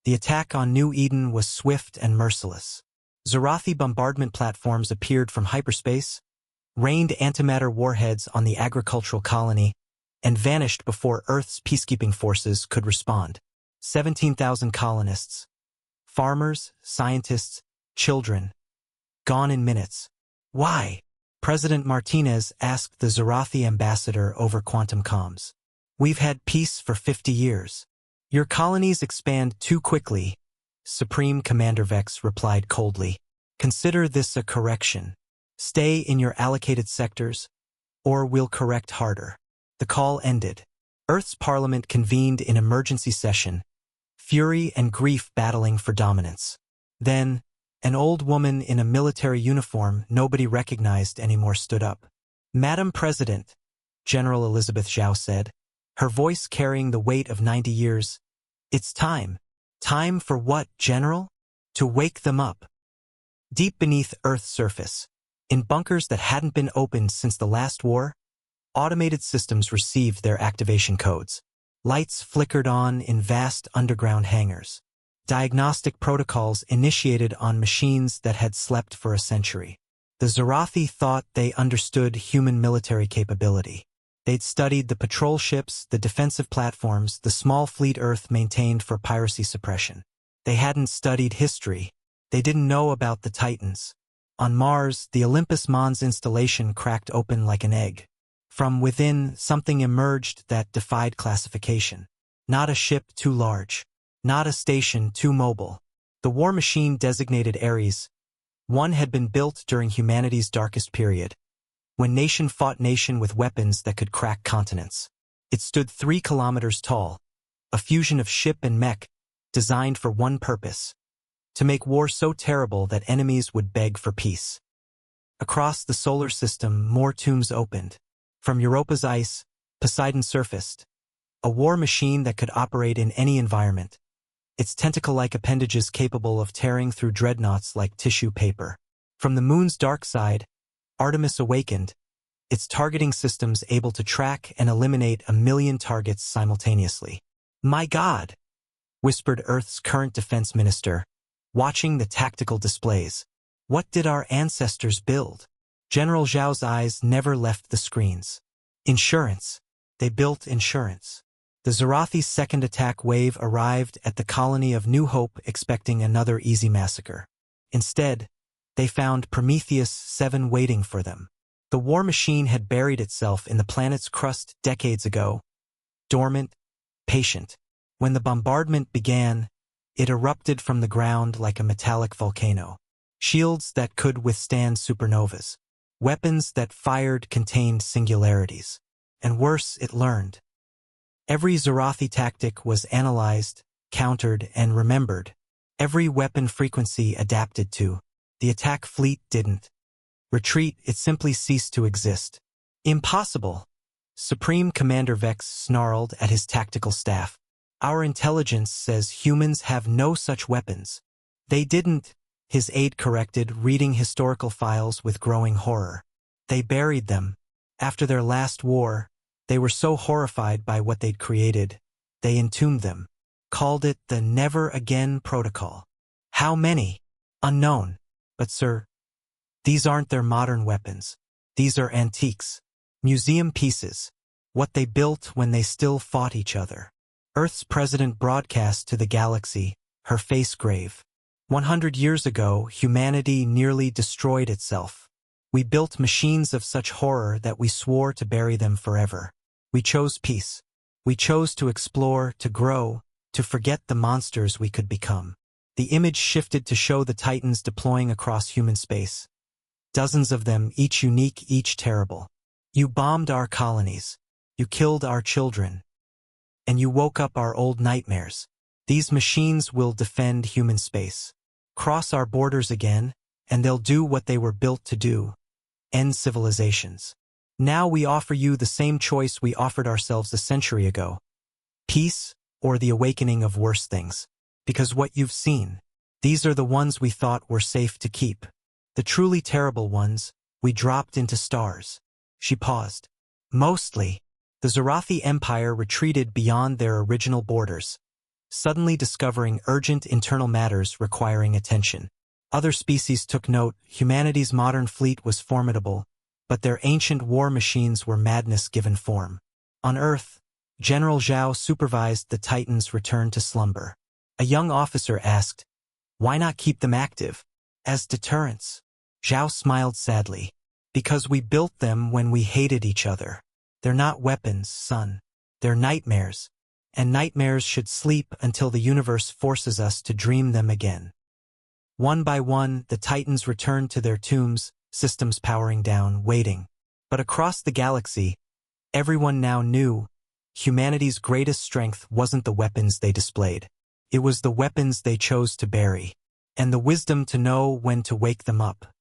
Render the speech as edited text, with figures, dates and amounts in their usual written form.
The attack on New Eden was swift and merciless. Zarathi bombardment platforms appeared from hyperspace, rained antimatter warheads on the agricultural colony, and vanished before Earth's peacekeeping forces could respond. 17,000 colonists, farmers, scientists, children, gone in minutes. Why? President Martinez asked the Zarathi ambassador over quantum comms. We've had peace for 50 years. Your colonies expand too quickly, Supreme Commander Vex replied coldly. Consider this a correction. Stay in your allocated sectors, or we'll correct harder. The call ended. Earth's parliament convened in emergency session, fury and grief battling for dominance. Then, an old woman in a military uniform nobody recognized anymore stood up. Madam President, General Elizabeth Zhao said, her voice carrying the weight of 90 years, it's time. Time for what, General? To wake them up. Deep beneath Earth's surface, in bunkers that hadn't been opened since the last war, automated systems received their activation codes. Lights flickered on in vast underground hangars. Diagnostic protocols initiated on machines that had slept for a century. The Zarathi thought they understood human military capability. They'd studied the patrol ships, the defensive platforms, the small fleet Earth maintained for piracy suppression. They hadn't studied history. They didn't know about the Titans. On Mars, the Olympus Mons installation cracked open like an egg. From within, something emerged that defied classification. Not a ship too large. Not a station too mobile. The war machine designated Ares. One had been built during humanity's darkest period, when nation fought nation with weapons that could crack continents. It stood 3 kilometers tall, a fusion of ship and mech, designed for one purpose: to make war so terrible that enemies would beg for peace. Across the solar system, more tombs opened. From Europa's ice, Poseidon surfaced, a war machine that could operate in any environment, its tentacle-like appendages capable of tearing through dreadnoughts like tissue paper. From the moon's dark side, Artemis awakened, its targeting systems able to track and eliminate 1 million targets simultaneously. My God, whispered Earth's current defense minister, watching the tactical displays. What did our ancestors build? General Zhao's eyes never left the screens. Insurance. They built insurance. The Zarathi's second attack wave arrived at the colony of New Hope expecting another easy massacre. Instead, they found Prometheus 7 waiting for them. The war machine had buried itself in the planet's crust decades ago, dormant, patient. When the bombardment began, it erupted from the ground like a metallic volcano. Shields that could withstand supernovas. Weapons that fired contained singularities. And worse, it learned. Every Zarathi tactic was analyzed, countered, and remembered. Every weapon frequency adapted to. The attack fleet didn't. Retreat, it simply ceased to exist. Impossible. Supreme Commander Vex snarled at his tactical staff. Our intelligence says humans have no such weapons. They didn't, his aide corrected, reading historical files with growing horror. They buried them. After their last war, they were so horrified by what they'd created, they entombed them. Called it the Never Again Protocol. How many? Unknown. But sir, these aren't their modern weapons. These are antiques. Museum pieces. What they built when they still fought each other. Earth's president broadcast to the galaxy, her face grave. 100 years ago, humanity nearly destroyed itself. We built machines of such horror that we swore to bury them forever. We chose peace. We chose to explore, to grow, to forget the monsters we could become. The image shifted to show the Titans deploying across human space. Dozens of them, each unique, each terrible. You bombed our colonies. You killed our children. And you woke up our old nightmares. These machines will defend human space. Cross our borders again, and they'll do what they were built to do. End civilizations. Now we offer you the same choice we offered ourselves a century ago. Peace or the awakening of worse things. Because what you've seen, these are the ones we thought were safe to keep. The truly terrible ones, we dropped into stars. She paused. Mostly, the Zarathi Empire retreated beyond their original borders. suddenly discovering urgent internal matters requiring attention. Other species took note. Humanity's modern fleet was formidable, but their ancient war machines were madness given form. On Earth, General Zhao supervised the Titans' return to slumber. A young officer asked, "Why not keep them active? As deterrents?" Zhao smiled sadly. "Because we built them when we hated each other. They're not weapons, son. They're nightmares. And nightmares should sleep until the universe forces us to dream them again." One by one, the Titans returned to their tombs, systems powering down, waiting. But across the galaxy, everyone now knew humanity's greatest strength wasn't the weapons they displayed. It was the weapons they chose to bury, and the wisdom to know when to wake them up.